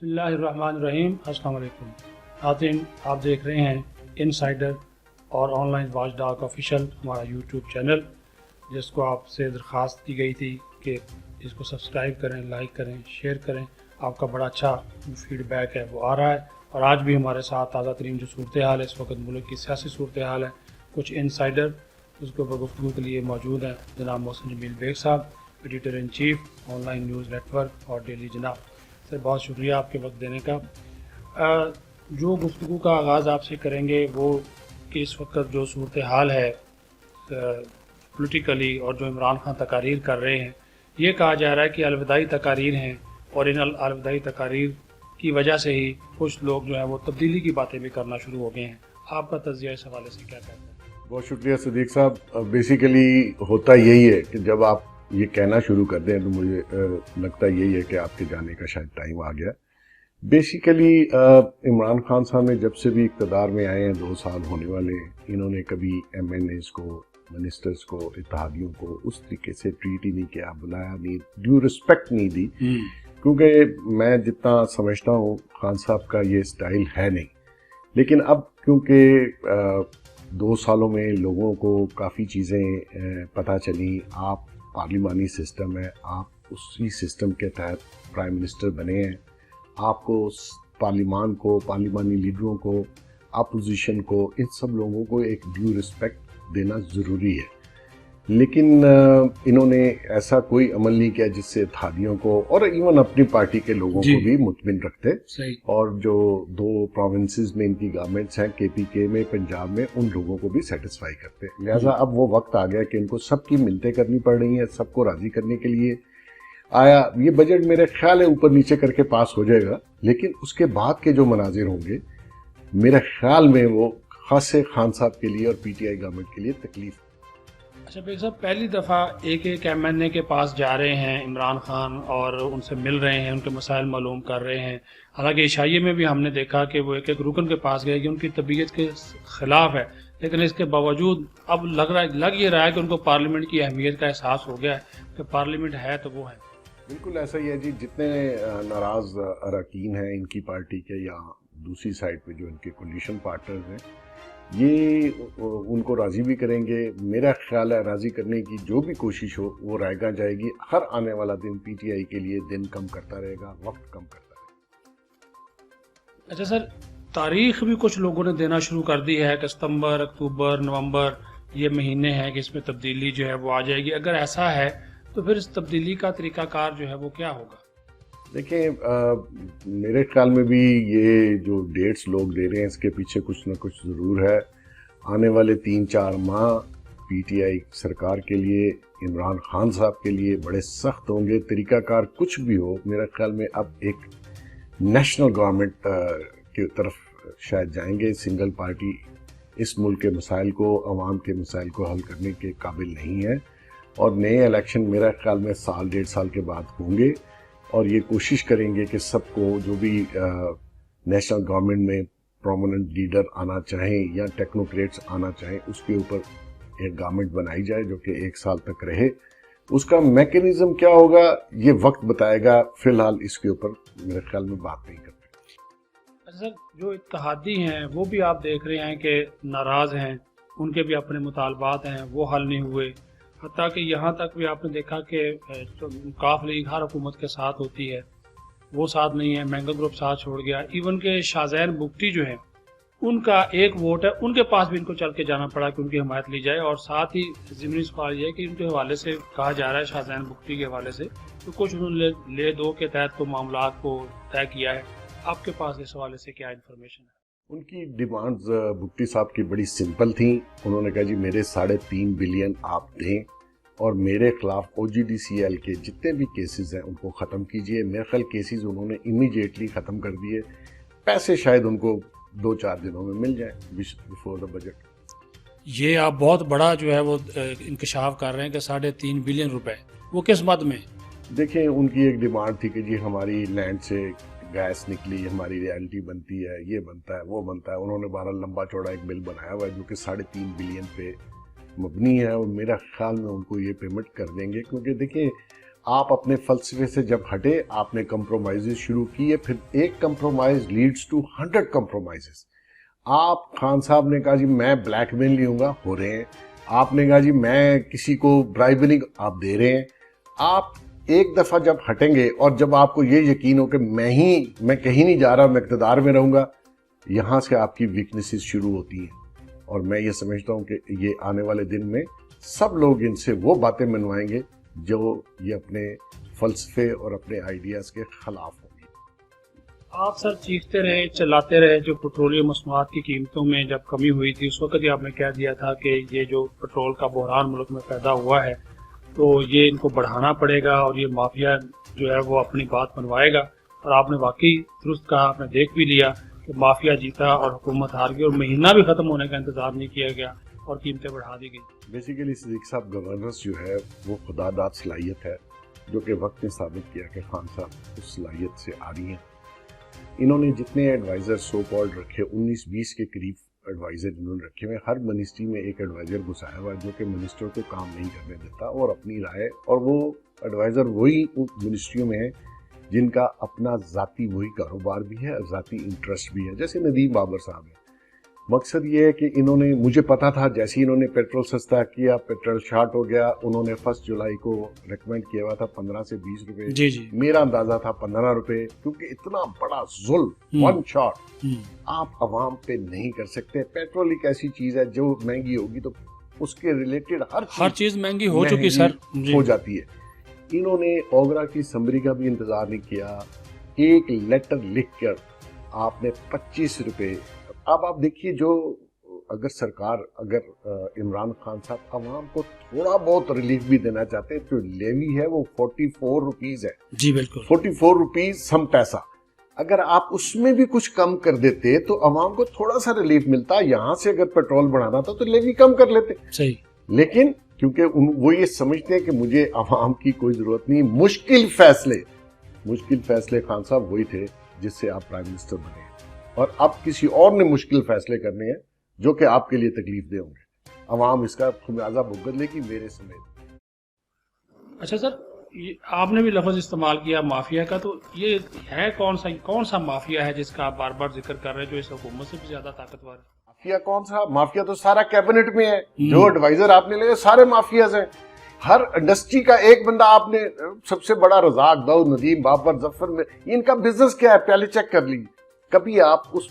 بسم اللہ الرحمن الرحیم۔ السلام علیکم ناظرین، آپ دیکھ رہے ہیں انسائیڈر اور on line watch dog official ہمارا یوٹیوب چینل، جس کو آپ سے درخواست کی گئی تھی کہ اس کو سبسکرائب کریں، لائک کریں، شیئر کریں۔ آپ کا بڑا اچھا فیڈ بیک ہے وہ آ رہا ہے، اور آج بھی ہمارے ساتھ تازہ ترین جو صورتحال ہے اس وقت ملک کی سیاسی صورتحال ہے، کچھ انسائیڈر اس کے اوپر گفتگو کے لیے موجود ہیں جناب محسن جمیل بیگ صاحب، editor in chief online news network اور ڈیلی جناب۔ سر بہت شکریہ آپ کے وقت دینے کا۔ جو گفتگو کا آغاز آپ سے کریں گے وہ کہ اس وقت جو صورتحال ہے پولیٹیکلی، اور جو عمران خان تقاریر کر رہے ہیں، یہ کہا جا رہا ہے کہ الوداعی تقاریر ہیں، اور ان الوداعی تقاریر کی وجہ سے ہی کچھ لوگ جو ہیں وہ تبدیلی کی باتیں بھی کرنا شروع ہو گئے ہیں۔ آپ کا تجزیہ اس حوالے سے کیا کہتے ہیں؟ بہت شکریہ صدیق صاحب۔ بیسیکلی ہوتا یہی ہے کہ جب آپ یہ کہنا شروع کر دیں تو مجھے لگتا یہی ہے کہ آپ کے جانے کا شاید ٹائم آ گیا۔ بیسیکلی عمران خان صاحب نے جب سے بھی اقتدار میں آئے ہیں، 2 سال ہونے والے ہیں، انہوں نے کبھی ایم این ایز کو، منسٹرز کو، اتحادیوں کو اس طریقے سے ٹریٹ ہی نہیں کیا، بلایا نہیں، ڈیو رسپیکٹ نہیں دی، کیونکہ میں جتنا سمجھتا ہوں خان صاحب کا یہ سٹائل ہے نہیں۔ لیکن اب کیونکہ 2 سالوں میں لوگوں کو کافی چیزیں پتہ چلیں، آپ پارلیمانی سسٹم ہے، آپ اسی سسٹم کے تحت پرائم منسٹر بنے ہیں، آپ کو پارلیمان کو، پارلیمانی لیڈروں کو، اپوزیشن کو، ان سب لوگوں کو ایک ڈیو رسپیکٹ دینا ضروری ہے۔ لیکن انہوں نے ایسا کوئی عمل نہیں کیا جس سے اتحادیوں کو اور ایون اپنی پارٹی کے لوگوں کو بھی مطمئن رکھتے۔ اور جو 2 پروونسز میں ان کی گورنمنٹس ہیں، کے پی کے میں، پنجاب میں، ان لوگوں کو بھی سیٹسفائی کرتے۔ لہٰذا اب وہ وقت آ گیا کہ ان کو سب کی منتیں کرنی پڑ رہی ہیں، سب کو راضی کرنے کے لیے آیا۔ یہ بجٹ میرے خیال ہے اوپر نیچے کر کے پاس ہو جائے گا، لیکن اس کے بعد کے جو مناظر ہوں گے میرے خیال میں وہ خاصے خان صاحب کے لیے اور پی ٹی آئی گورنمنٹ کے لیے تکلیف۔ اچھا بیگ صاحب، پہلی دفعہ ایک ایم این اے کے پاس جا رہے ہیں عمران خان، اور ان سے مل رہے ہیں، ان کے مسائل معلوم کر رہے ہیں۔ حالانکہ عشائیے میں بھی ہم نے دیکھا کہ وہ ایک رکن کے پاس گئے کہ ان کی طبیعت کے خلاف ہے، لیکن اس کے باوجود اب لگ یہ رہا ہے کہ ان کو پارلیمنٹ کی اہمیت کا احساس ہو گیا ہے کہ پارلیمنٹ ہے تو وہ ہے۔ بالکل ایسا ہی ہے جی، جتنے ناراض اراکین ہیں ان کی پارٹی کے یا دوسری سائڈ پہ جو ان کے کولیشن پارٹنرز ہیں، یہ ان کو راضی بھی کریں گے۔ میرا خیال ہے راضی کرنے کی جو بھی کوشش ہو وہ رائے گاہ جائے گی۔ ہر آنے والا دن پی ٹی آئی کے لیے دن کم کرتا رہے گا، وقت کم کرتا رہے گا۔ اچھا سر، تاریخ بھی کچھ لوگوں نے دینا شروع کر دی ہے کہ ستمبر، اکتوبر، نومبر یہ مہینے ہیں کہ اس میں تبدیلی جو ہے وہ آ جائے گی۔ اگر ایسا ہے تو پھر اس تبدیلی کا طریقہ کار جو ہے وہ کیا ہوگا؟ دیکھیں، میرے خیال میں بھی یہ جو ڈیٹس لوگ دے رہے ہیں اس کے پیچھے کچھ نہ کچھ ضرور ہے۔ آنے والے 3-4 ماہ پی ٹی آئی سرکار کے لیے، عمران خان صاحب کے لیے بڑے سخت ہوں گے۔ طریقہ کار کچھ بھی ہو، میرے خیال میں اب ایک نیشنل گورنمنٹ کی طرف شاید جائیں گے۔ سنگل پارٹی اس ملک کے مسائل کو، عوام کے مسائل کو حل کرنے کے قابل نہیں ہے، اور نئے الیکشن میرا خیال میں 1-1.5 سال کے بعد ہوں گے، اور یہ کوشش کریں گے کہ سب کو جو بھی نیشنل گورنمنٹ میں پرومیننٹ لیڈر آنا چاہیں یا ٹیکنوکریٹس آنا چاہیں، اس کے اوپر ایک گورنمنٹ بنائی جائے جو کہ 1 سال تک رہے۔ اس کا میکینزم کیا ہوگا یہ وقت بتائے گا، فی الحال اس کے اوپر میرے خیال میں بات نہیں کرتے۔ اچھا سر، جو اتحادی ہیں وہ بھی آپ دیکھ رہے ہیں کہ ناراض ہیں، ان کے بھی اپنے مطالبات ہیں، وہ حل نہیں ہوئے۔ حتیٰ کہ یہاں تک بھی آپ نے دیکھا کہ کاف لیگ ہر حکومت کے ساتھ ہوتی ہے، وہ ساتھ نہیں ہے، مینگل گروپ ساتھ چھوڑ گیا۔ ایون کہ شاہزین بگٹی جو ہیں ان کا ایک ووٹ ہے، ان کے پاس بھی ان کو چل کے جانا پڑا کہ ان کی حمایت لی جائے۔ اور ساتھ ہی ضمنی سوال یہ ہے کہ ان کے حوالے سے کہا جا رہا ہے، شاہزین بگٹی کے حوالے سے تو کچھ انہوں نے لے دو کے تحت کو معاملات کو طے کیا ہے۔ آپ کے پاس اس حوالے سے کیا انفارمیشن ہے؟ ان کی ڈیمانڈز بگٹی صاحب کی بڑی سمپل تھیں۔ انہوں نے کہا جی میرے 3.5 بلین آپ دیں، اور میرے خلاف او جی ڈی سی ایل کے جتنے بھی کیسز ہیں ان کو ختم کیجئے۔ میرے خیال کیسز انہوں نے امیڈیٹلی ختم کر دیے، پیسے شاید ان کو 2-4 دنوں میں مل جائیں بیفور دا بجٹ۔ یہ آپ بہت بڑا جو ہے وہ انکشاف کر رہے ہیں کہ 3.5 بلین روپے، وہ کس مد میں؟ دیکھیں، ان کی ایک ڈیمانڈ تھی کہ جی ہماری لینڈ سے گیس نکلی، ہماری ریالٹی بنتی ہے، یہ بنتا ہے، وہ بنتا ہے۔ انہوں نے 12 لمبا چوڑا ایک بل بنایا ہوا ہے جو کہ 3.5 بلین پہ مبنی ہے، اور میرا خیال میں ان کو یہ پیمنٹ کر دیں گے، کیونکہ دیکھیں آپ اپنے فلسفے سے جب ہٹے، آپ نے کمپرومائز شروع کیے، پھر ایک کمپرومائز لیڈز ٹو 100 کمپرومائز. آپ خان صاحب نے کہا جی میں بلیک میل نہیں ہوں گا، ہو رہے ہیں. آپ نے کہا جی میں کسی کو برائبری، آپ دے رہے ہیں. آپ ایک دفعہ جب ہٹیں گے اور جب آپ کو یہ یقین ہو کہ میں کہیں نہیں جا رہا، میں اقتدار میں رہوں گا، یہاں سے آپ کی ویکنیسز شروع ہوتی ہیں. اور میں یہ سمجھتا ہوں کہ یہ آنے والے دن میں سب لوگ ان سے وہ باتیں منوائیں گے جو یہ اپنے فلسفے اور اپنے آئیڈیاز کے خلاف ہوں گی. آپ سر چیختے رہے، چلاتے رہے، جو پیٹرولیم مصنوعات کی قیمتوں میں جب کمی ہوئی تھی اس وقت ہی آپ نے کہہ دیا تھا کہ یہ جو پیٹرول کا بحران ملک میں پیدا ہوا ہے تو یہ ان کو بڑھانا پڑے گا اور یہ مافیا جو ہے وہ اپنی بات منوائے گا. اور آپ نے واقعی درست کہا، آپ نے دیکھ بھی لیا کہ مافیا جیتا اور حکومت ہار گئی اور مہینہ بھی ختم ہونے کا انتظار نہیں کیا گیا اور قیمتیں بڑھا دی گئی. بیسیکلی صدیق صاحب، گورننس جو ہے وہ خدا داد صلاحیت ہے جو کہ وقت نے ثابت کیا کہ خان صاحب اس صلاحیت سے آ رہی ہیں. انہوں نے جتنے ایڈوائزر سو کالڈ رکھے، 19-20 کے قریب ایڈوائزر انہوں نے رکھے ہوئے. ہر منسٹری میں ایک ایڈوائزر گھسایا ہوا جو کہ منسٹر کو کام نہیں کرنے دیتا اور اپنی رائے، اور وہ ایڈوائزر وہی منسٹریوں میں ہیں جن کا اپنا ذاتی وہی کاروبار بھی ہے، ذاتی انٹرسٹ بھی ہے، جیسے ندیم بابر صاحب ہیں. مقصد یہ ہے کہ انہوں نے، مجھے پتا تھا جیسے انہوں نے پیٹرول سستا کیا، پیٹرول شارٹ ہو گیا، انہوں نے 1 جولائی کو ریکمینڈ کیا ہوا تھا 15 سے 20 روپے. جی میرا اندازہ تھا 15 روپے، کیونکہ اتنا بڑا ظلم 1 شارٹ آپ عوام پہ نہیں کر سکتے. پیٹرول ایک ایسی چیز ہے جو مہنگی ہوگی تو اس کے ریلیٹڈ ہر چیز مہنگی ہو چکی سر، ہو جاتی ہے. انہوں نے اوگرا کی سمری کا بھی انتظار نہیں کیا، ایک لیٹر لکھ کر آپ نے 25 روپے. اب آپ دیکھیے، جو اگر عمران خان صاحب عوام کو تھوڑا بہت ریلیف بھی دینا چاہتے ہیں تو لیوی ہے وہ 44 روپیز ہے. جی بالکل 44 روپیز سم پیسہ. اگر آپ اس میں بھی کچھ کم کر دیتے تو عوام کو تھوڑا سا ریلیف ملتا. یہاں سے اگر پیٹرول بڑھانا تھا تو لیوی کم کر لیتے. صحیح. لیکن کیونکہ وہ یہ سمجھتے ہیں کہ مجھے عوام کی کوئی ضرورت نہیں. مشکل فیصلے خان صاحب وہی تھے جس سے آپ پرائم منسٹر بنے، اور اب کسی اور نے مشکل فیصلے کرنے ہیں جو کہ آپ کے لیے تکلیف دہ ہوں گے. عوام اس کا خمیازہ بھگت لے گی، میرے سمیت. اچھا سر، آپ نے بھی لفظ استعمال کیا مافیا کا، تو یہ ہے کون سا مافیا ہے جس کا آپ بار بار ذکر کر رہے ہیں جو اس حکومت سے بھی زیادہ طاقتور ہے؟ مافیا کون سا؟ مافیا تو سارا کیبنٹ میں ہے. جو ایڈوائزر آپ نے لے سارے مافیاز ہیں. ہر انڈسٹری کا ایک بندہ آپ نے، سب سے بڑا رزاق داؤد، ندیم بابر، ظفر میں، ان کا بزنس کیا ہے پہلے چیک کر لیجیے. کبھی آپ اس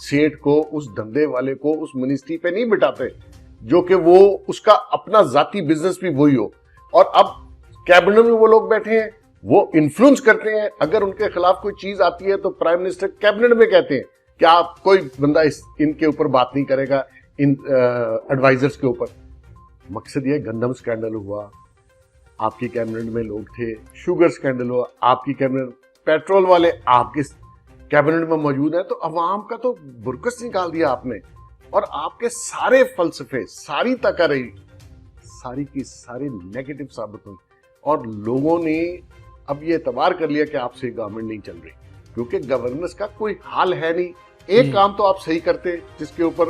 سیٹ کو، اس دھندے والے کو اس منسٹری پہ نہیں بٹھاتے جو کہ وہ اس کا اپنا ذاتی بزنس بھی وہی ہو. اور اب کیبنٹ میں وہ لوگ بیٹھے ہیں، وہ انفلوئنس کرتے ہیں. اگر ان کے خلاف کوئی چیز آتی ہے تو پرائم منسٹر کیبنٹ میں کہتے ہیں کہ آپ کوئی بندہ ان کے اوپر بات نہیں کرے گا، ان ایڈوائزرز کے اوپر. مقصد یہ گندم سکینڈل ہوا، آپ کی کیبنٹ میں لوگ تھے. شوگر سکینڈل ہوا، آپ کی کیبنٹ. پیٹرول والے آپ کے کیبنٹ میں موجود ہیں. تو عوام کا تو برکس نکال دیا آپ نے، اور آپ کے سارے فلسفے، ساری تقاریر، ساری کی ساری نیگیٹو ثابت ہوئی. اور لوگوں نے اب یہ اعتبار کر لیا کہ آپ سے گورنمنٹ نہیں چل رہی، کیونکہ گورننس کا کوئی حال ہے نہیں. ایک کام تو آپ صحیح کرتے جس کے اوپر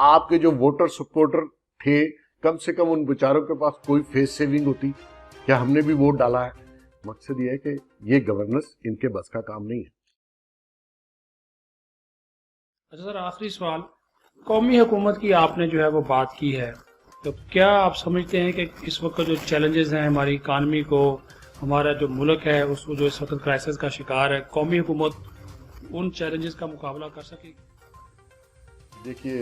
آپ کے جو ووٹر سپورٹر تھے، کم سے کم ان بیچاروں کے پاس کوئی فیس سیونگ ہوتی کیا ہم نے بھی ووٹ ڈالا ہے. مقصد یہ ہے کہ یہ گورننس ان کے بس کا کام نہیں ہے. اچھا سر، آخری سوال، قومی حکومت کی آپ نے جو ہے وہ بات کی ہے، تو کیا آپ سمجھتے ہیں کہ اس وقت جو چیلنجز ہیں ہماری اکانومی کو، ہمارا جو ملک ہے اس کو جو اس وقت کرائسس کا شکار ہے، قومی حکومت ان چیلنجز کا مقابلہ کر سکے گی؟ دیکھیے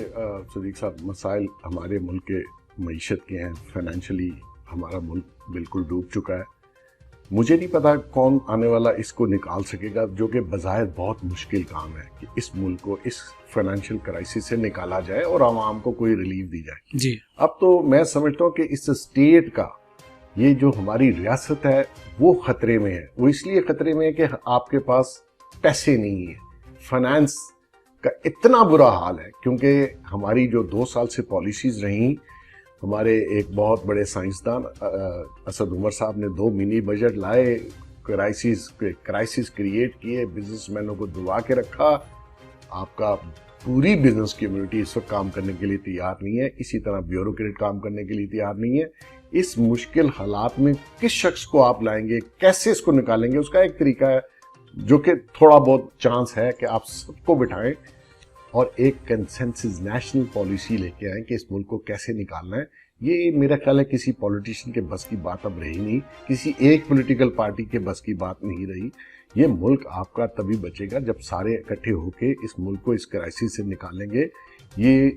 صدیق صاحب، مسائل ہمارے ملک کے معیشت کے ہیں. فائنینشلی ہمارا ملک بالکل ڈوب چکا ہے. مجھے نہیں پتا کون آنے والا اس کو نکال سکے گا، جو کہ بظاہر بہت مشکل کام ہے کہ اس ملک کو اس فائنینشیل کرائسس سے نکالا جائے اور عوام کو کوئی ریلیف دی جائے. جی اب تو میں سمجھتا ہوں کہ اس اسٹیٹ کا، یہ جو ہماری ریاست ہے وہ خطرے میں ہے. وہ اس لیے خطرے میں ہے کہ آپ کے پاس پیسے نہیں ہیں. فائنانس کا اتنا برا حال ہے کیونکہ ہماری جو 2 سال سے پالیسیز رہیں، ہمارے ایک بہت بڑے سائنسدان اسد عمر صاحب نے 2 منی بجٹ لائے، کرائسس کریٹ کیے، بزنس مینوں کو دبا کے رکھا. آپ کا پوری بزنس کمیونٹی اس وقت کام کرنے کے لیے تیار نہیں ہے. اسی طرح بیوروکریٹ کام کرنے کے لیے تیار نہیں ہے. اس مشکل حالات میں کس شخص کو آپ لائیں گے, کیسے اس کو نکالیں گے, اس کا ایک طریقہ ہے جو کہ تھوڑا بہت چانس ہے کہ آپ سب کو بٹھائیں اور ایک کنسنسس نیشنل پالیسی لے کے آئیں کہ اس ملک کو کیسے نکالنا ہے. یہ میرا خیال ہے کسی پولیٹیشین کے بس کی بات اب رہی نہیں, کسی ایک پولیٹیکل پارٹی کے بس کی بات نہیں رہی. یہ ملک آپ کا تبھی بچے گا جب سارے اکٹھے ہو کے اس ملک کو اس کرائسس سے نکالیں گے. یہ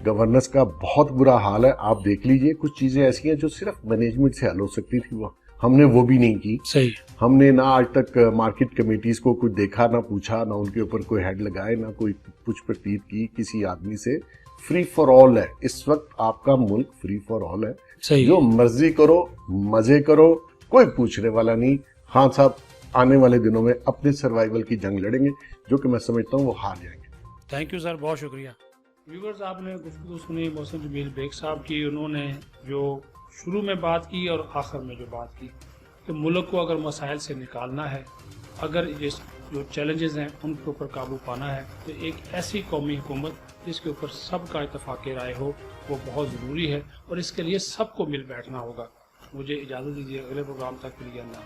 گورننس کا بہت برا حال ہے. آپ دیکھ لیجئے کچھ چیزیں ایسی ہیں جو صرف مینجمنٹ سے حل ہو سکتی تھی, وہ ہم نے وہ بھی نہیں کی. صحیح. ہم نے نہ آج تک مارکیٹ کمیٹیز کو کچھ دیکھا, نہ پوچھا, نہ ان کے اوپر کوئی ہیڈ لگائے, نہ کوئی پوچھ پرتیت کی کسی آدمی سے. فری فار آل ہے اس وقت آپ کا ملک, فری فار آل ہے. صحیح. جو مرضی کرو, مزے کرو, کوئی پوچھنے والا نہیں. خان صاحب آنے والے دنوں میں اپنے سروائیول کی جنگ لڑیں گے جو کہ میں سمجھتا ہوں وہ ہار جائیں گے. تھینک یو سر, بہت شکریہ. ویورز, آپ نے گفتگو سنی محسن جمیل بیگ صاحب کی. انہوں نے جو شروع میں بات کی اور آخر میں جو بات کی کہ ملک کو اگر مسائل سے نکالنا ہے, اگر یہ جو چیلنجز ہیں ان کے اوپر قابو پانا ہے, تو ایک ایسی قومی حکومت جس کے اوپر سب کا اتفاق رائے ہو وہ بہت ضروری ہے, اور اس کے لیے سب کو مل بیٹھنا ہوگا. مجھے اجازت دیجیے, اگلے پروگرام تک کے لیے اللہ.